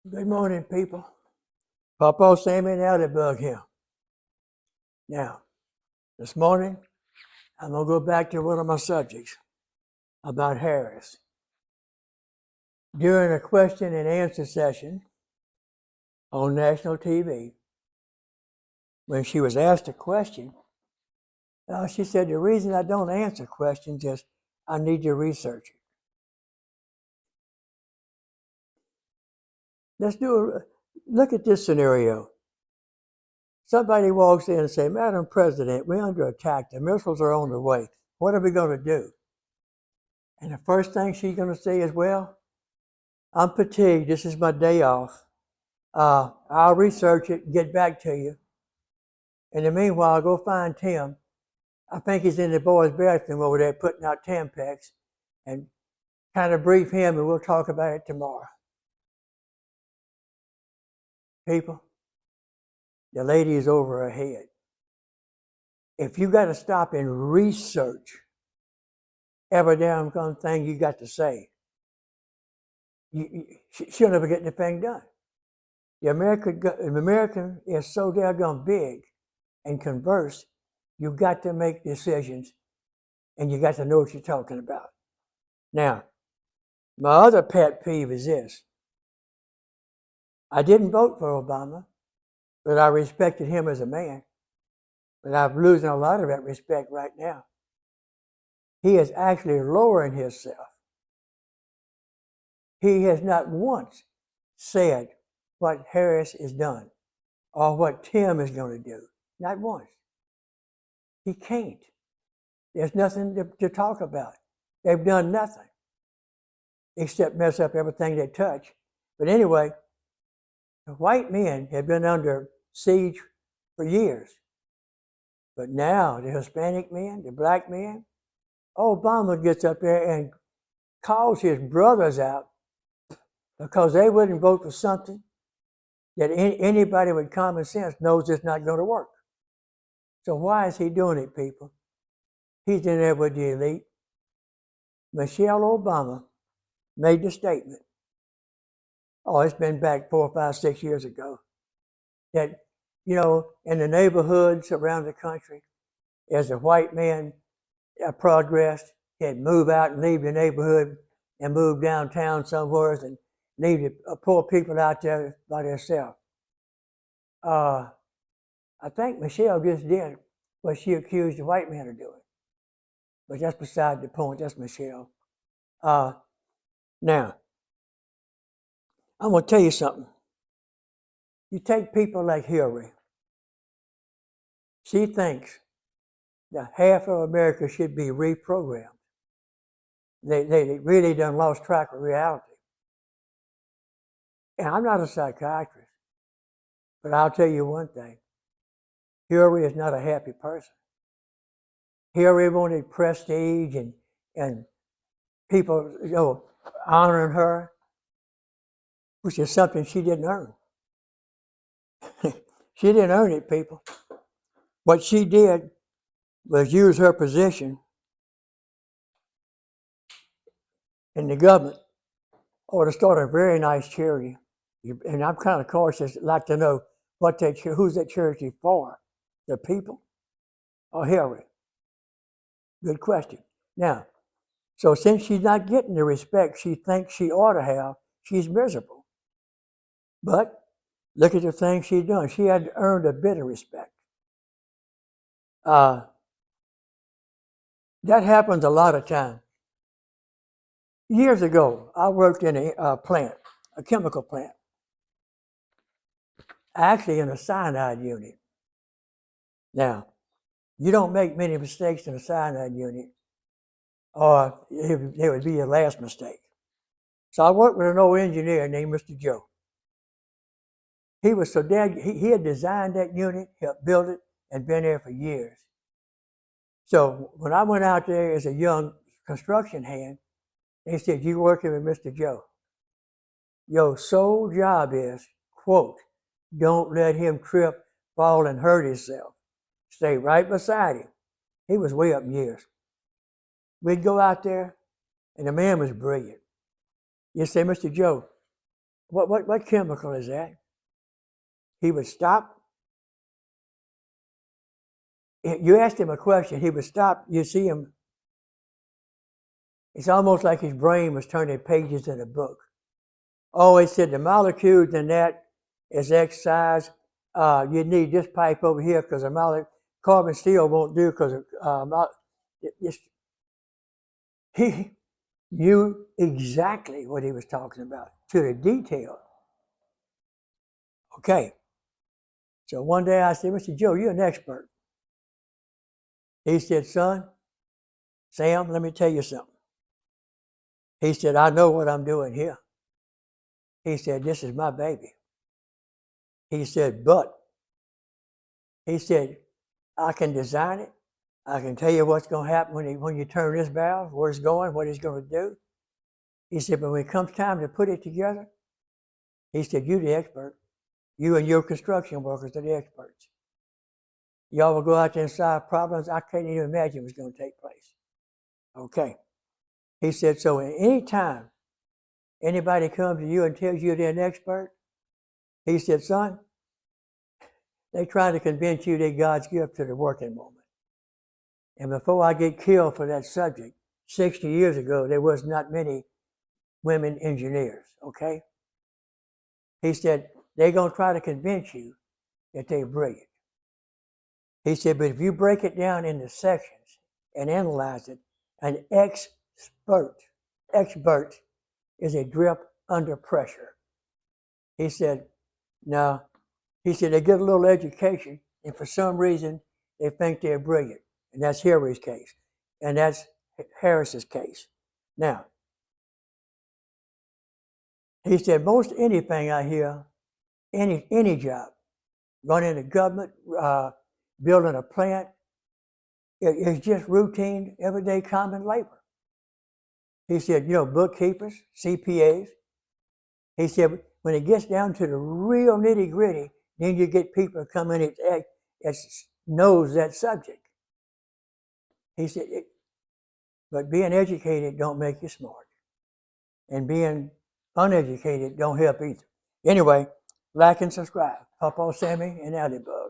Good morning, people. Papa Sammy and Allybug here. Now, this morning, I'm going to go back to one of my subjects about Harris. During a question and answer session on national TV, when she was asked a question, she said, the reason I don't answer questions is I need to research it. Look at this scenario. Somebody walks in and says, Madam President, we're under attack. The missiles are on the way. What are we going to do? And the first thing she's going to say is, well, I'm fatigued. This is my day off. I'll research it and get back to you. In the meanwhile, go find Tim. I think he's in the boys' bathroom over there putting out Tampax, and kind of brief him, and we'll talk about it tomorrow. People, the lady is over her head. If you got to stop and research every damn thing you got to say, she'll never get anything done. The American is so daggone big and converse, you've got to make decisions and you got to know what you're talking about. Now, my other pet peeve is this. I didn't vote for Obama, but I respected him as a man. But I'm losing a lot of that respect right now. He is actually lowering himself. He has not once said what Harris has done or what Tim is going to do. Not once. He can't. There's nothing to talk about. They've done nothing except mess up everything they touch. But anyway, the white men have been under siege for years. But now the Hispanic men, the black men, Obama gets up there and calls his brothers out because they wouldn't vote for something that anybody with common sense knows is not going to work. So why is he doing it, people? He's in there with the elite. Michelle Obama made the statement, it's been back 4, 5, 6 years ago, that, in the neighborhoods around the country, as a white man progressed, he'd move out and leave the neighborhood and move downtown somewhere and leave the poor people out there by themselves. I think Michelle just did what she accused the white man of doing. But that's beside the point. That's Michelle. Now, I'm going to tell you something. You take people like Hillary. She thinks that half of America should be reprogrammed. They really done lost track of reality. And I'm not a psychiatrist, but I'll tell you one thing. Hillary is not a happy person. Hillary wanted prestige and people, honoring her, which is something she didn't earn. She didn't earn it, people. What she did was use her position in the government to start a very nice charity. And I'm kind of cautious, like to know who's that charity for? The people or Hillary? Good question. Now, so since she's not getting the respect she thinks she ought to have, she's miserable. But look at the things she's done. She had earned a bit of respect. That happens a lot of times. Years ago, I worked in a plant, a chemical plant, actually in a cyanide unit. Now, you don't make many mistakes in a cyanide unit, or it would be your last mistake. So I worked with an old engineer named Mr. Joe. He was so he had designed that unit, helped build it, and been there for years. So when I went out there as a young construction hand, they said, "You working with Mr. Joe? Your sole job is, quote, don't let him trip, fall, and hurt himself. Stay right beside him." He was way up in years. We'd go out there, and the man was brilliant. You say, "Mr. Joe, What chemical is that? He would stop. You asked him a question, he would stop. You see him. It's almost like his brain was turning pages in a book. Oh, he said the molecules in that is X size. You need this pipe over here because carbon steel won't do because he knew exactly what he was talking about to the detail. Okay. So one day I said, Mr. Joe, you're an expert. He said, son, Sam, let me tell you something. He said, I know what I'm doing here. He said, this is my baby. He said, but, he said, I can design it. I can tell you what's going to happen when you turn this valve, where it's going, what it's going to do. He said, but when it comes time to put it together, he said, you're the expert. You and your construction workers are the experts. Y'all will go out there and solve problems I can't even imagine what's going to take place. Okay. He said, so any time anybody comes to you and tells you they're an expert, he said, son, they try to convince you they're God's gift to the working woman. And before I get killed for that subject, 60 years ago, there was not many women engineers, okay? He said, they're going to try to convince you that they're brilliant. He said, but if you break it down into sections and analyze it, an expert is a drip under pressure. He said, no. He said, they get a little education, and for some reason, they think they're brilliant. And that's Hillary's case. And that's Harris's case. Now, he said, most anything I hear, any job, running a government, building a plant, it's just routine, everyday common labor. He said, bookkeepers, CPAs. He said, when it gets down to the real nitty gritty, then you get people come in that knows that subject. He said, but being educated don't make you smart. And being uneducated don't help either. Anyway, like and subscribe. Papa Sammy and Alley Bug.